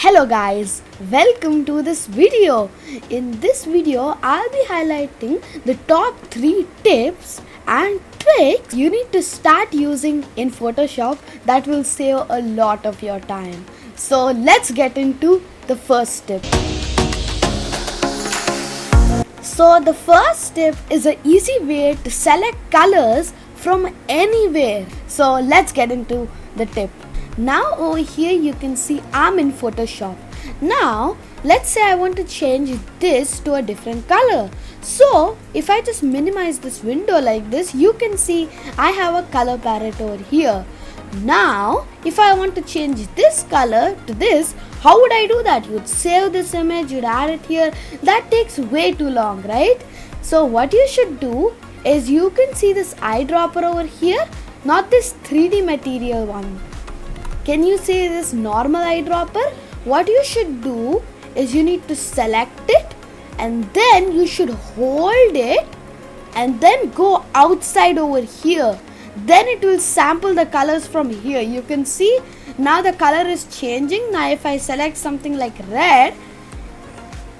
Hello guys, welcome to this video. In this video, I'll be highlighting the top 3 tips and tricks you need to start using in Photoshop that will save a lot of your time. So let's get into the first tip. So the first tip is an easy way to select colors from anywhere. So let's get into the tip. Now over here you can see I'm in Photoshop. Now let's say I want to change this to a different color. So if I just minimize this window like this, you can see I have a color palette over here. Now if I want to change this color to this, how would I do that? You'd save this image, you'd add it here. That takes way too long, right? So what you should do is you can see this eyedropper over here, not this 3D material one. Can you see this normal eyedropper? What you should do is you need to select it and then you should hold it and then go outside over here. Then it will sample the colors from here. You can see now the color is changing. Now if I select something like red,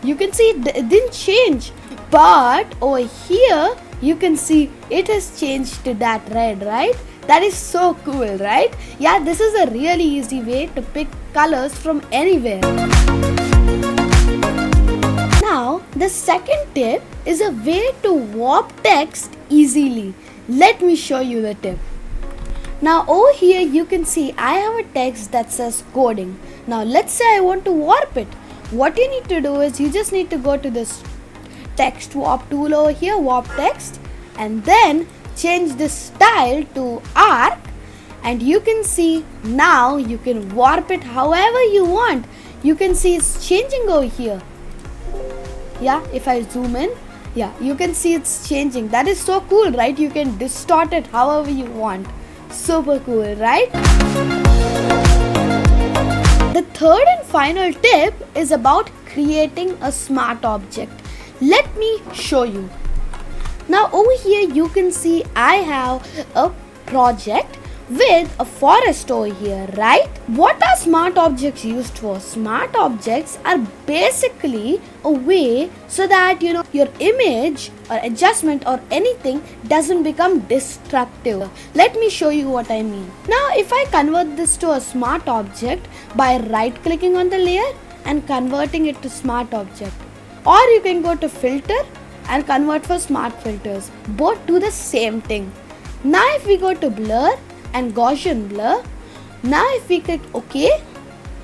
you can see it didn't change. But over here you can see it has changed to that red, right? That is so cool, right? Yeah, this is a really easy way to pick colors from anywhere. Now, the second tip is a way to warp text easily. Let me show you the tip. Now over here you can see I have a text that says coding. Now let's say I want to warp it. What you need to do is you just need to go to this text warp tool over here, warp text, and then change the style to arc, and you can see now you can warp it however you want. You can see it's changing over here. Yeah, if I zoom in, yeah, you can see it's changing. That is so cool, right? You can distort it however you want. Super cool, right? The third and final tip is about creating a smart object. Let me show you. Now over here you can see I have a project with a forest over here, right? What are smart objects used for? Smart objects are basically a way so that your image or adjustment or anything doesn't become destructive. Let me show you what I mean. Now if I convert this to a smart object by right clicking on the layer and converting it to smart object, or you can go to filter and convert for smart filters. Both do the same thing. Now if we go to blur and Gaussian blur, now if we click OK,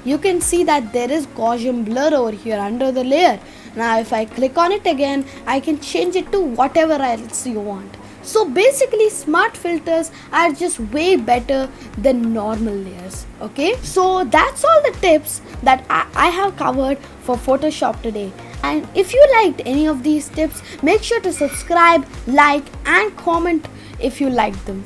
you can see that there is Gaussian blur over here under the layer. Now if I click on it again, I can change it to whatever else you want. So basically smart filters are just way better than normal layers. Okay, so that's all the tips that I have covered for Photoshop today. And if you liked any of these tips, make sure to subscribe, like and comment if you liked them.